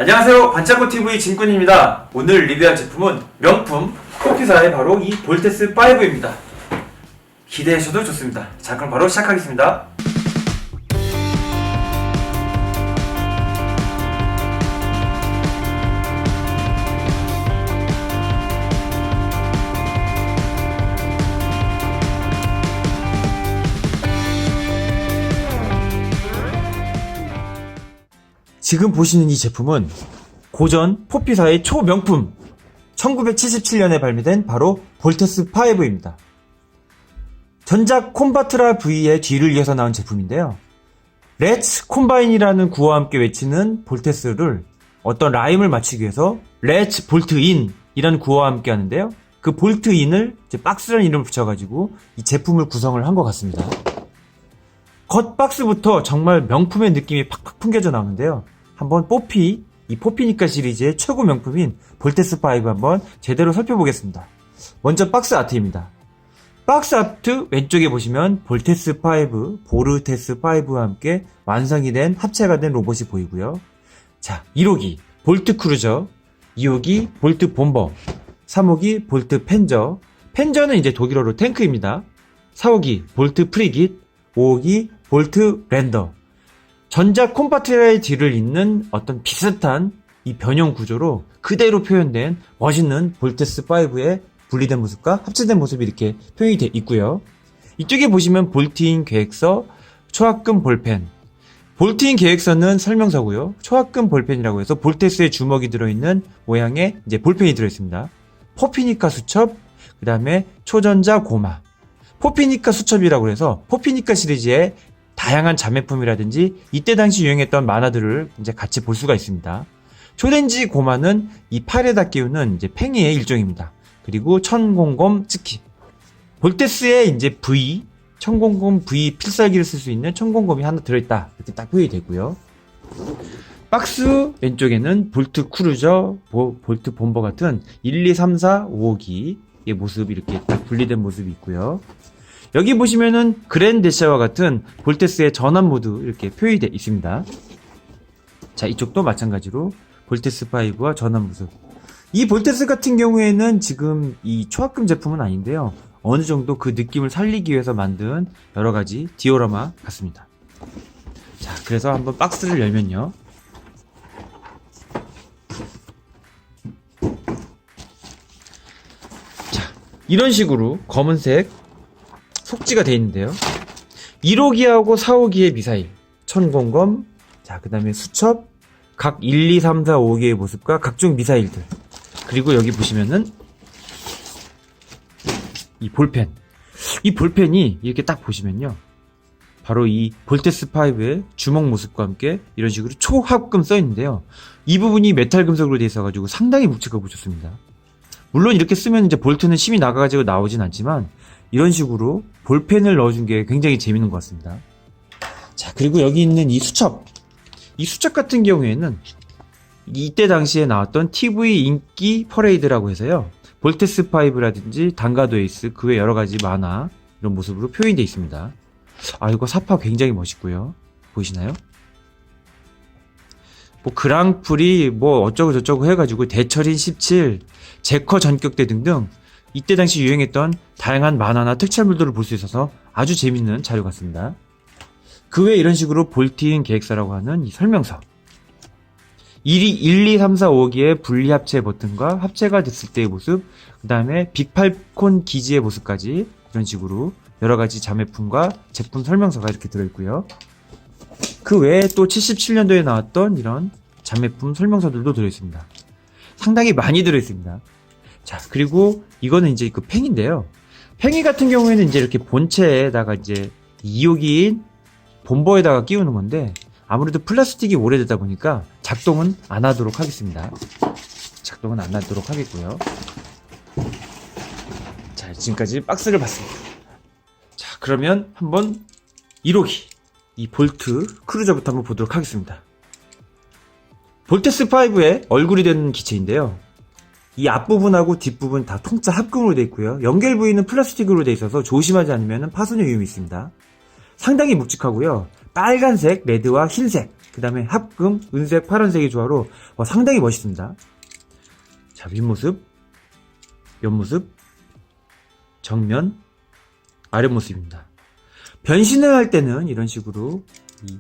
안녕하세요, 반짝고TV 진꾼입니다. 오늘 리뷰할 제품은 명품 포피사의 바로 이 볼테스 5입니다. 기대하셔도 좋습니다. 자, 그럼 바로 시작하겠습니다. 지금 보시는 이 제품은 고전 포피사의 초명품 1977년에 발매된 바로 볼테스 5입니다. 전작 콤바트라 V의 뒤를 이어서 나온 제품인데요. Let's Combine이라는 구호와 함께 외치는 볼테스를 어떤 라임을 맞추기 위해서 Let's Bolt In 이라는 구호와 함께 하는데요. 그 볼트 인을 박스라는 이름을 붙여가지고 이 제품을 구성을 한 것 같습니다. 겉 박스부터 정말 명품의 느낌이 팍팍 풍겨져 나오는데요. 한번 이 포피니까 시리즈의 최고 명품인 볼테스 5 한번 제대로 살펴보겠습니다. 먼저 박스 아트입니다. 박스 아트 왼쪽에 보시면 볼테스 5, 보르테스 5와 함께 완성이 된 합체가 된 로봇이 보이고요. 자, 1호기 볼트 크루저, 2호기 볼트 본버, 3호기 볼트 펜저, 펜저는 이제 독일어로 탱크입니다. 4호기 볼트 프리깃, 5호기 볼트 랜더. 전작 콤바트라의 뒤를 잇는 어떤 비슷한 이 변형 구조로 그대로 표현된 멋있는 볼테스 5의 분리된 모습과 합체된 모습이 이렇게 표현이 되어 있고요. 이쪽에 보시면 볼트인 계획서, 초합금 볼펜. 볼트인 계획서는 설명서고요. 초합금 볼펜이라고 해서 볼테스의 주먹이 들어있는 모양의 이제 볼펜이 들어있습니다. 포피니까 수첩, 그 다음에 초전자 고마. 포피니까 수첩이라고 해서 포피니까 시리즈의 다양한 자매품이라든지 이때 당시 유행했던 만화들을 이제 같이 볼 수가 있습니다. 초렌지 고마는 이 팔에다 끼우는 이제 팽이의 일종입니다. 그리고 천공검 츠키. 볼테스의 이제 V, 천공검 V 필살기를 쓸 수 있는 천공검이 하나 들어있다. 이렇게 딱 표현이 되고요. 박스 왼쪽에는 볼트 크루저, 볼트 본버 같은 1, 2, 3, 4, 5호기의 모습이 이렇게 딱 분리된 모습이 있고요. 여기 보시면은 그랜데샤와 같은 볼테스의 전환 모드 이렇게 표현이 되어 있습니다. 자, 이쪽도 마찬가지로 볼테스 5와 전환 모습. 이 볼테스 같은 경우에는 지금 이 초합금 제품은 아닌데요. 어느 정도 그 느낌을 살리기 위해서 만든 여러 가지 디오라마 같습니다. 자, 그래서 한번 박스를 열면요. 자, 이런 식으로 검은색 속지가 되어 있는데요. 1호기하고 4호기의 미사일, 천공검, 자, 그 다음에 수첩, 각 1, 2, 3, 4, 5개의 모습과 각종 미사일들. 그리고 여기 보시면은 이 볼펜. 이 볼펜이 이렇게 딱 보시면요. 바로 이 볼테스 5의 주먹 모습과 함께 이런 식으로 초합금 써 있는데요. 이 부분이 메탈 금속으로 되어 있어가지고 상당히 묵직하고 좋습니다. 물론 이렇게 쓰면 이제 볼트는 심이 나가가지고 나오진 않지만 이런 식으로 볼펜을 넣어준 게 굉장히 재밌는 것 같습니다. 자, 그리고 여기 있는 이 수첩. 이 수첩 같은 경우에는 이때 당시에 나왔던 TV 인기 퍼레이드라고 해서요. 볼테스 5라든지 단가도 에이스, 그 외 여러 가지 만화, 이런 모습으로 표현이 되어 있습니다. 아, 이거 사파 굉장히 멋있고요. 보이시나요? 뭐 그랑프리 뭐 어쩌고 저쩌고 해가지고 대철인 17, 제커 전격대 등등 이때 당시 유행했던 다양한 만화나 특촬물들을 볼 수 있어서 아주 재밌는 자료 같습니다. 그 외에 이런 식으로 볼트인 계획서라고 하는 이 설명서, 1, 2, 3, 4, 5기의 분리합체 버튼과 합체가 됐을 때의 모습, 그 다음에 빅팔콘 기지의 모습까지 이런 식으로 여러가지 자매품과 제품 설명서가 이렇게 들어있고요. 그 외에 또 77년도에 나왔던 이런 자매품 설명서들도 들어있습니다. 상당히 많이 들어있습니다. 자, 그리고 이거는 이제 그 팽인데요. 팽이 같은 경우에는 이제 이렇게 본체에다가 이제 2호기인 본버에다가 끼우는 건데 아무래도 플라스틱이 오래되다 보니까 작동은 안 하도록 하겠습니다. 작동은 안 하도록 하겠고요. 자, 지금까지 박스를 봤습니다. 자, 그러면 한번 1호기 이 볼트 크루저부터 한번 보도록 하겠습니다. 볼테스 5의 얼굴이 되는 기체인데요. 이 앞부분하고 뒷부분 다 통짜 합금으로 되어 있고요. 연결 부위는 플라스틱으로 되어 있어서 조심하지 않으면 파손의 위험이 있습니다. 상당히 묵직하고요. 빨간색, 레드와 흰색, 그 다음에 합금, 은색, 파란색의 조화로 상당히 멋있습니다. 자, 윗모습, 옆모습, 정면, 아랫모습입니다. 변신을 할 때는 이런 식으로 이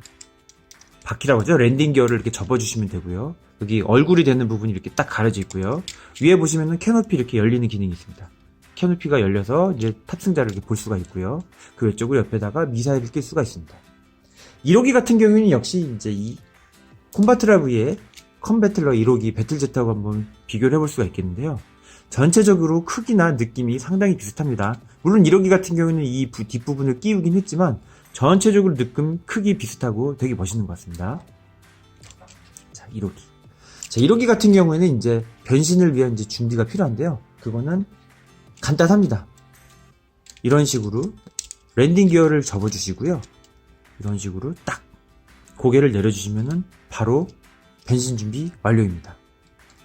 바퀴라고 하죠. 랜딩 기어를 이렇게 접어주시면 되고요. 여기 얼굴이 되는 부분이 이렇게 딱 가려져 있고요. 위에 보시면은 캐노피 이렇게 열리는 기능이 있습니다. 캐노피가 열려서 이제 탑승자를 이렇게 볼 수가 있고요. 그 외쪽으로 옆에다가 미사일을 낄 수가 있습니다. 1호기 같은 경우에는 역시 이제 이 콤바트라브의 컴배틀러 1호기 배틀제트하고 한번 비교를 해볼 수가 있겠는데요. 전체적으로 크기나 느낌이 상당히 비슷합니다. 물론 1호기 같은 경우에는 이 뒷부분을 끼우긴 했지만 전체적으로 느낌, 크기 비슷하고 되게 멋있는 것 같습니다. 자, 1호기. 자, 1호기 같은 경우에는 이제 변신을 위한 이제 준비가 필요한데요. 그거는 간단합니다. 이런 식으로 랜딩 기어를 접어주시고요. 이런 식으로 딱 고개를 내려주시면은 바로 변신 준비 완료입니다.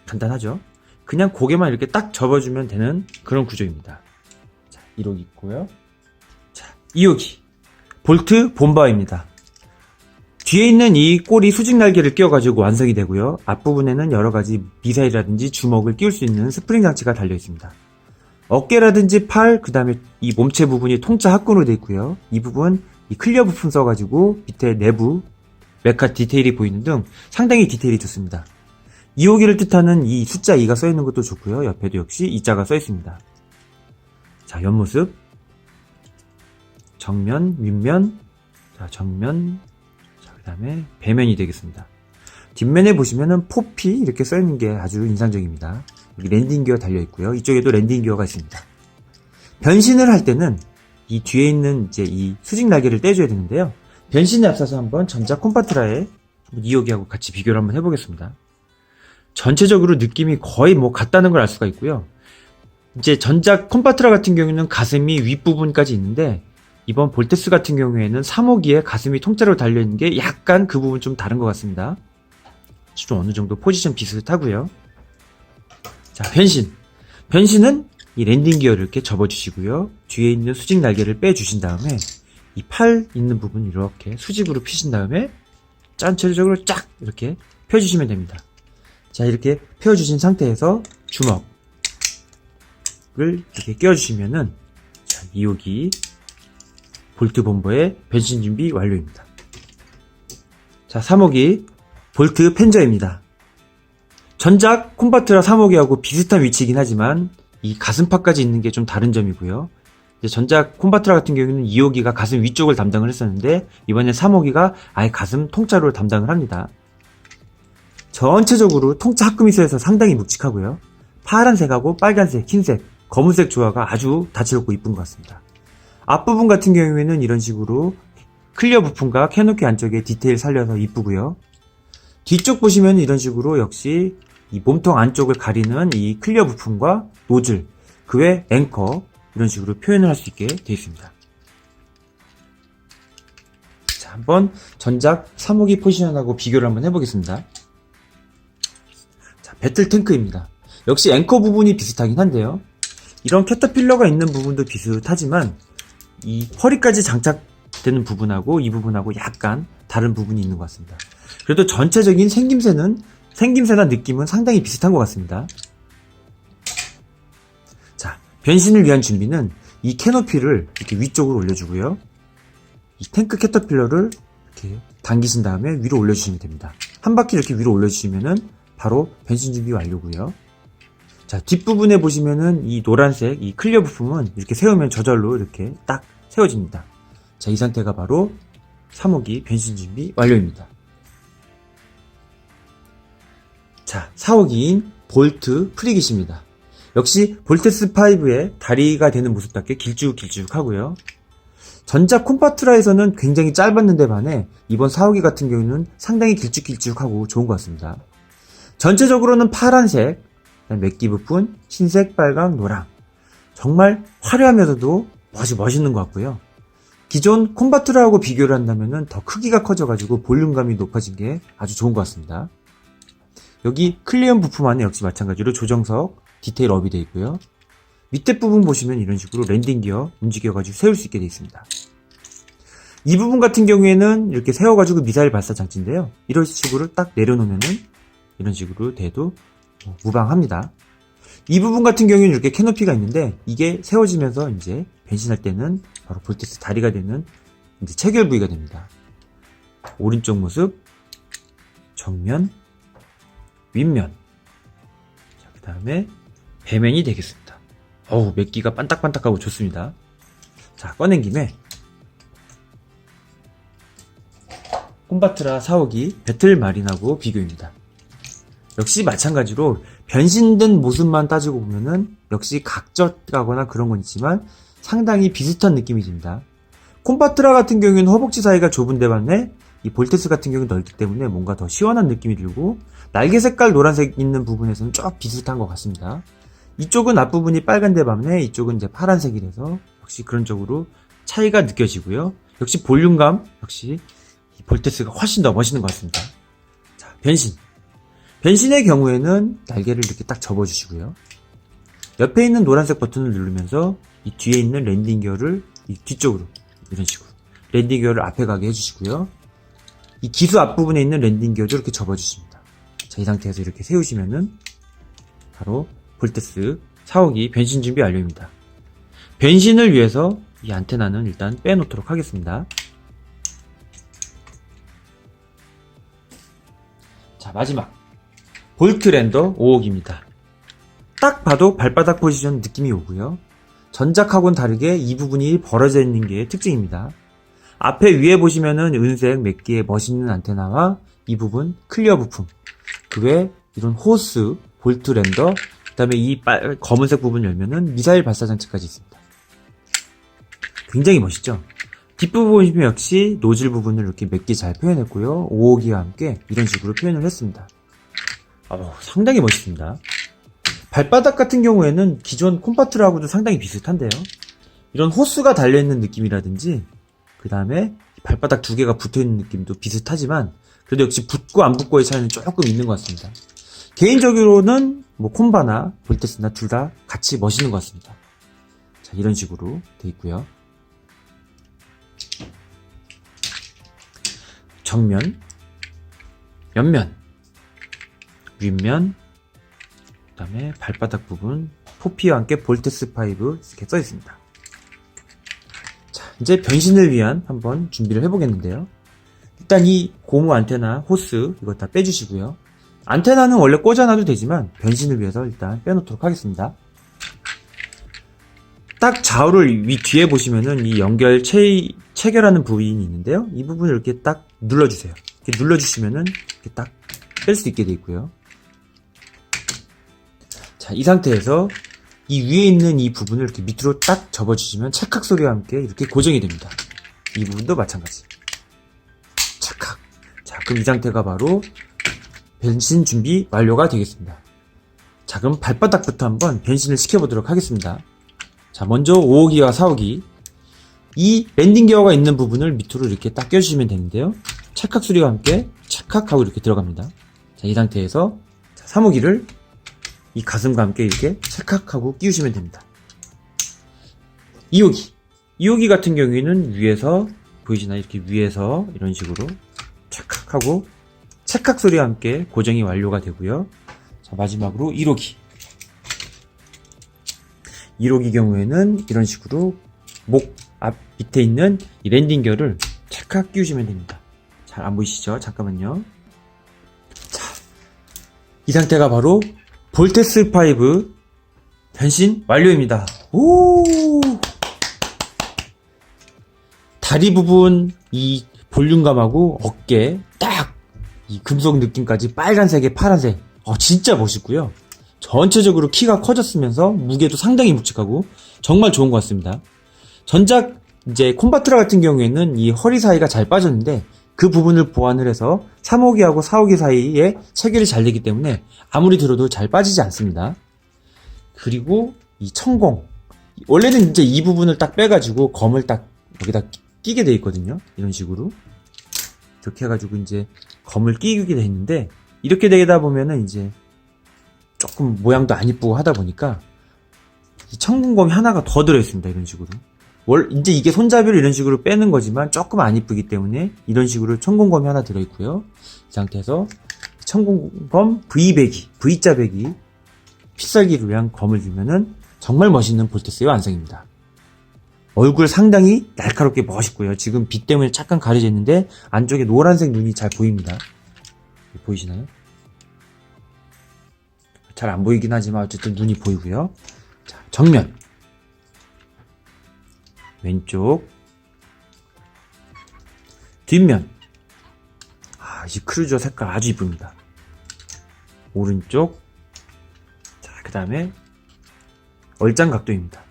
간단하죠? 그냥 고개만 이렇게 딱 접어주면 되는 그런 구조입니다. 자, 1호기 있고요. 자, 2호기. 볼트 본바입니다. 뒤에 있는 이 꼬리 수직 날개를 끼워가지고 완성이 되고요. 앞부분에는 여러가지 미사일이라든지 주먹을 끼울 수 있는 스프링 장치가 달려 있습니다. 어깨라든지 팔, 그 다음에 이 몸체 부분이 통짜 합금으로 되어 있고요. 이 부분 이 클리어 부품 써가지고 밑에 내부 메카 디테일이 보이는 등 상당히 디테일이 좋습니다. 2호기를 뜻하는 이 숫자 2가 써있는 것도 좋고요. 옆에도 역시 2자가 써있습니다. 자, 옆모습, 정면, 윗면, 자, 정면, 자, 그 다음에 배면이 되겠습니다. 뒷면에 보시면은 포피 이렇게 써있는 게 아주 인상적입니다. 여기 랜딩 기어 달려있고요. 이쪽에도 랜딩 기어가 있습니다. 변신을 할 때는 이 뒤에 있는 이제 이 수직 날개를 떼줘야 되는데요. 변신에 앞서서 한번 전작 콤파트라의 2호기하고 같이 비교를 한번 해보겠습니다. 전체적으로 느낌이 거의 같다는 걸 알 수가 있고요. 이제 전작 콤파트라 같은 경우에는 가슴이 윗부분까지 있는데 이번 볼테스 같은 경우에는 3호기에 가슴이 통째로 달려있는 게 약간 그 부분 좀 다른 것 같습니다. 좀 어느 정도 포지션 비슷하고요. 자, 변신. 변신은 이 랜딩 기어를 이렇게 접어주시고요. 뒤에 있는 수직 날개를 빼주신 다음에 이 팔 있는 부분 이렇게 수직으로 피신 다음에 전체적으로 쫙 이렇게 펴주시면 됩니다. 자, 이렇게 펴주신 상태에서 주먹을 이렇게 끼워주시면은 자, 2호기 볼트 본버의 변신 준비 완료입니다. 자, 3호기 볼트 펜저입니다. 전작 콤바트라 3호기하고 비슷한 위치이긴 하지만 이 가슴팍까지 있는 게 좀 다른 점이고요. 이제 전작 콤바트라 같은 경우에는 2호기가 가슴 위쪽을 담당을 했었는데 이번에 3호기가 아예 가슴 통짜로 담당을 합니다. 전체적으로 통짜 합금이서에서 상당히 묵직하고요. 파란색하고 빨간색, 흰색, 검은색 조화가 아주 다채롭고 이쁜 것 같습니다. 앞부분 같은 경우에는 이런 식으로 클리어 부품과 캐노피 안쪽에 디테일 살려서 이쁘고요. 뒤쪽 보시면 이런 식으로 역시 이 몸통 안쪽을 가리는 이 클리어 부품과 노즐, 그 외 앵커 이런 식으로 표현을 할 수 있게 되어 있습니다. 자, 한번 전작 3호기 포지션하고 비교를 한번 해보겠습니다. 자, 배틀 탱크입니다. 역시 앵커 부분이 비슷하긴 한데요. 이런 캐터필러가 있는 부분도 비슷하지만 이 허리까지 장착되는 부분하고 이 부분하고 약간 다른 부분이 있는 것 같습니다. 그래도 전체적인 생김새나 느낌은 상당히 비슷한 것 같습니다. 자, 변신을 위한 준비는 이 캐노피를 이렇게 위쪽으로 올려주고요. 이 탱크 캐터필러를 이렇게 당기신 다음에 위로 올려주시면 됩니다. 한 바퀴 이렇게 위로 올려주시면은 바로 변신 준비 완료고요. 자, 뒷부분에 보시면은 이 노란색 이 클리어 부품은 이렇게 세우면 저절로 이렇게 딱 세워집니다. 자, 이 상태가 바로 3호기 변신 준비 완료입니다. 자, 4호기인 볼트 프리깃입니다. 역시 볼테스5의 다리가 되는 모습답게 길쭉길쭉하고요. 전작 콤파트라에서는 굉장히 짧았는데 반해 이번 4호기 같은 경우는 상당히 길쭉길쭉하고 좋은 것 같습니다. 전체적으로는 파란색, 맥기 부분, 흰색, 빨강, 노랑. 정말 화려하면서도 아주 멋있는 것 같고요. 기존 콤바트라하고 비교를 한다면 더 크기가 커져가지고 볼륨감이 높아진 게 아주 좋은 것 같습니다. 여기 클리어 부품 안에 역시 마찬가지로 조정석 디테일 업이 되어 있고요. 밑에 부분 보시면 이런 식으로 랜딩 기어 움직여가지고 세울 수 있게 되어 있습니다. 이 부분 같은 경우에는 이렇게 세워가지고 미사일 발사 장치인데요. 이런 식으로 딱 내려놓으면은 이런 식으로 돼도 무방합니다. 이 부분 같은 경우에는 이렇게 캐노피가 있는데 이게 세워지면서 이제 변신할 때는 바로 볼테스 다리가 되는 이제 체결 부위가 됩니다. 오른쪽 모습, 정면, 윗면, 그 다음에 배면이 되겠습니다. 어우, 맥기가 반딱반딱하고 좋습니다. 자, 꺼낸 김에 콤바트라 4호기 배틀마린하고 비교입니다. 역시 마찬가지로 변신된 모습만 따지고 보면은 역시 각졌다거나 그런 건 있지만 상당히 비슷한 느낌이 듭니다. 콤바트라 같은 경우에는 허벅지 사이가 좁은데 반해 이 볼테스 같은 경우는 넓기 때문에 뭔가 더 시원한 느낌이 들고 날개 색깔 노란색 있는 부분에서는 좀 비슷한 것 같습니다. 이쪽은 앞부분이 빨간데 반해 이쪽은 이제 파란색이라서 역시 그런 쪽으로 차이가 느껴지고요. 역시 볼륨감 역시 이 볼테스가 훨씬 더 멋있는 것 같습니다. 자, 변신. 변신의 경우에는 날개를 이렇게 딱 접어주시고요. 옆에 있는 노란색 버튼을 누르면서 이 뒤에 있는 랜딩 기어를 이 뒤쪽으로 이런 식으로 랜딩 기어를 앞에 가게 해주시고요. 이 기수 앞부분에 있는 랜딩 기어도 이렇게 접어주십니다. 자, 이 상태에서 이렇게 세우시면은 바로 볼테스 4호기 변신 준비 완료입니다. 변신을 위해서 이 안테나는 일단 빼놓도록 하겠습니다. 자, 마지막 볼트랜더 5호기입니다. 딱 봐도 발바닥 포지션 느낌이 오고요. 전작하고는 다르게 이 부분이 벌어져 있는 게 특징입니다. 앞에 위에 보시면은 은색 몇 개의 멋있는 안테나와 이 부분 클리어 부품, 그 외에 이런 호스, 볼트랜더, 그 다음에 이 검은색 부분 열면은 미사일 발사 장치까지 있습니다. 굉장히 멋있죠? 뒷부분 보시면 역시 노즐 부분을 이렇게 몇 개 잘 표현했고요. 5호기와 함께 이런 식으로 표현을 했습니다. 상당히 멋있습니다. 발바닥 같은 경우에는 기존 콤파트라하고도 상당히 비슷한데요. 이런 호스가 달려있는 느낌이라든지 그 다음에 발바닥 두 개가 붙어있는 느낌도 비슷하지만 그래도 역시 붙고 안 붙고의 차이는 조금 있는 것 같습니다. 개인적으로는 뭐 콤바나 볼테스나 둘 다 같이 멋있는 것 같습니다. 자, 이런 식으로 돼 있고요. 정면, 옆면, 윗면, 그 다음에 발바닥 부분 포피와 함께 볼테스 5 이렇게 써 있습니다. 자, 이제 변신을 위한 한번 준비를 해보겠는데요. 일단 이 고무 안테나, 호스 이거 다 빼주시고요. 안테나는 원래 꽂아놔도 되지만 변신을 위해서 일단 빼놓도록 하겠습니다. 딱 좌우를 뒤에 보시면은 이 연결 체결하는 부분이 있는데요. 이 부분을 이렇게 딱 눌러주세요. 이렇게 눌러주시면은 이렇게 딱 뺄 수 있게 되어 있고요. 자, 이 상태에서 이 위에 있는 이 부분을 이렇게 밑으로 딱 접어주시면 찰칵 소리와 함께 이렇게 고정이 됩니다. 이 부분도 마찬가지. 찰칵. 자, 그럼 이 상태가 바로 변신 준비 완료가 되겠습니다. 자, 그럼 발바닥부터 한번 변신을 시켜보도록 하겠습니다. 자, 먼저 5호기와 4호기. 이 랜딩 기어가 있는 부분을 밑으로 이렇게 딱 껴주시면 되는데요. 찰칵 소리와 함께 찰칵 하고 이렇게 들어갑니다. 자, 이 상태에서 3호기를 이 가슴과 함께 이렇게 찰칵 하고 끼우시면 됩니다. 2호기. 2호기 같은 경우에는 위에서, 보이시나요? 이렇게 위에서 이런 식으로 찰칵 하고 찰칵 소리와 함께 고정이 완료가 되고요. 자, 마지막으로 1호기. 1호기 경우에는 이런 식으로 목 앞 밑에 있는 이 랜딩 기어를 찰칵 끼우시면 됩니다. 잘 안 보이시죠? 잠깐만요. 자, 이 상태가 바로 볼테스 5 변신 완료입니다. 오! 다리 부분 이 볼륨감하고 어깨 딱 이 금속 느낌까지 빨간색에 파란색. 진짜 멋있고요. 전체적으로 키가 커졌으면서 무게도 상당히 묵직하고 정말 좋은 것 같습니다. 전작 이제 콤바트라 같은 경우에는 이 허리 사이가 잘 빠졌는데 그 부분을 보완을 해서 3호기하고 4호기 사이에 체결이 잘 되기 때문에 아무리 들어도 잘 빠지지 않습니다. 그리고 이 천공. 원래는 이제 이 부분을 딱 빼가지고 검을 딱 여기다 끼게 돼 있거든요. 이런 식으로. 이렇게 해가지고 이제 검을 끼게 돼 있는데 이렇게 되다 보면은 이제 조금 모양도 안 이쁘고 하다 보니까 이 천공검이 하나가 더 들어있습니다. 이런 식으로. 이제 이게 손잡이를 이런 식으로 빼는 거지만 조금 안 이쁘기 때문에 이런 식으로 천공검이 하나 들어있고요. 이 상태에서 천공검 V자 배기 필살기를 위한 검을 들면은 정말 멋있는 볼테스의 완성입니다. 얼굴 상당히 날카롭게 멋있고요. 지금 빛 때문에 잠깐 가려져 있는데 안쪽에 노란색 눈이 잘 보입니다. 보이시나요? 잘 안 보이긴 하지만 어쨌든 눈이 보이고요. 자, 정면 왼쪽 뒷면 이 크루저 색깔 아주 이쁩니다. 오른쪽 자, 그 다음에 얼짱 각도입니다.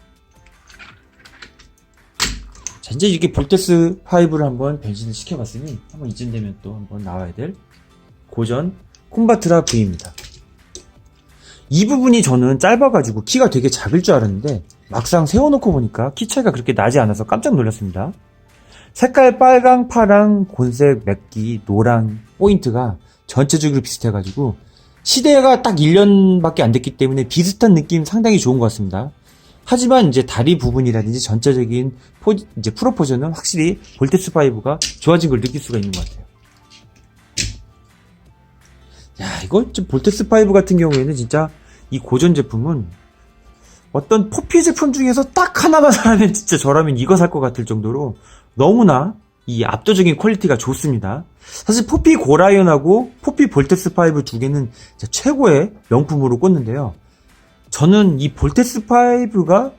자, 이제 이렇게 볼테스 5를 한번 변신을 시켜봤으니 한번 이쯤 되면 또 한번 나와야 될 고전 콤바트라 V입니다. 이 부분이 저는 짧아가지고 키가 되게 작을 줄 알았는데 막상 세워놓고 보니까 키 차이가 그렇게 나지 않아서 깜짝 놀랐습니다. 색깔 빨강, 파랑, 곤색, 맥기, 노랑 포인트가 전체적으로 비슷해가지고 시대가 딱 1년밖에 안 됐기 때문에 비슷한 느낌 상당히 좋은 것 같습니다. 하지만 이제 다리 부분이라든지 전체적인 이제 프로포션은 확실히 볼테스 5가 좋아진 걸 느낄 수가 있는 것 같아요. 야, 이거 좀 볼테스 5 같은 경우에는 진짜 이 고전 제품은 어떤 포피 제품 중에서 딱 하나만 사면 진짜 저라면 이거 살 것 같을 정도로 너무나 이 압도적인 퀄리티가 좋습니다. 사실 포피 고라이언하고 포피 볼테스 5 두 개는 진짜 최고의 명품으로 꼽는데요. 저는 이 볼테스 5가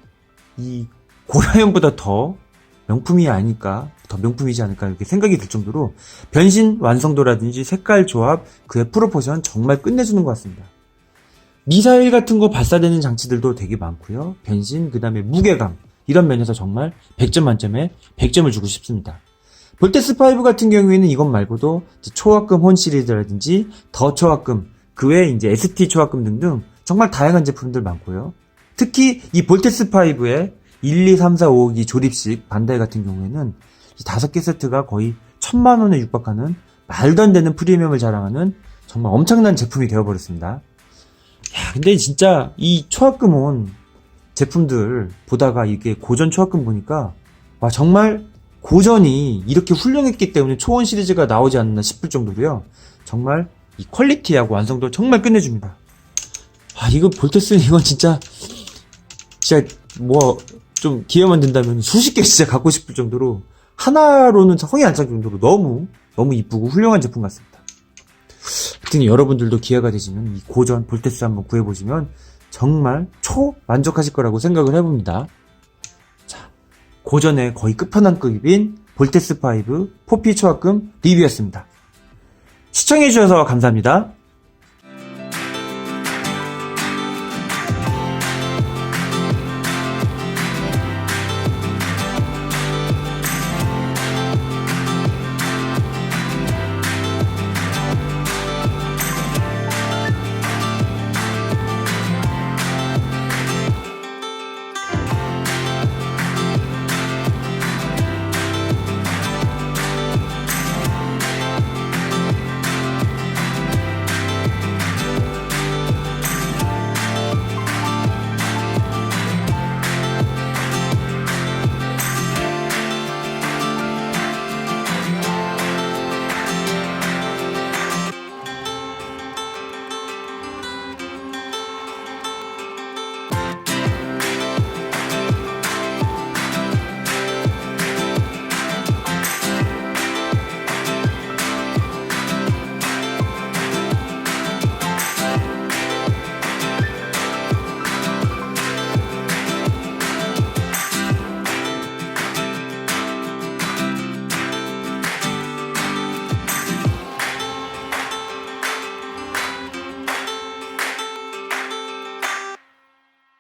이 고라이언보다 더 명품이 아닐까, 더 명품이지 않을까 이렇게 생각이 들 정도로 변신 완성도라든지 색깔 조합, 그의 프로포션 정말 끝내주는 것 같습니다. 미사일 같은 거 발사되는 장치들도 되게 많고요. 변신, 그 다음에 무게감 이런 면에서 정말 100점 만점에 100점을 주고 싶습니다. 볼테스 5 같은 경우에는 이것 말고도 초합금 혼 시리즈라든지 더 초합금, 그 외에 이제 ST 초합금 등등 정말 다양한 제품들 많고요. 특히 이 볼테스 5의 1, 2, 3, 4, 5, 6이 조립식 반다이 같은 경우에는 이 5개 세트가 거의 1000만원에 육박하는 말도 안 되는 프리미엄을 자랑하는 정말 엄청난 제품이 되어버렸습니다. 야, 근데 진짜 이 초합금혼 제품들 보다가 이게 고전 초합금 보니까 와, 정말 고전이 이렇게 훌륭했기 때문에 초원 시리즈가 나오지 않나 싶을 정도로요. 정말 이 퀄리티하고 완성도 정말 끝내줍니다. 이거 볼테스는 이건 진짜 뭐 좀 기회만 된다면 수십 개 진짜 갖고 싶을 정도로 하나로는 성이 안 찰 정도로 너무 이쁘고 훌륭한 제품 같습니다. 하여튼 여러분들도 기회가 되시면 이 고전 볼테스 한번 구해보시면 정말 만족하실 거라고 생각을 해봅니다. 자, 고전의 거의 끝판왕급인 볼테스 5 포피 초합금 리뷰였습니다. 시청해주셔서 감사합니다.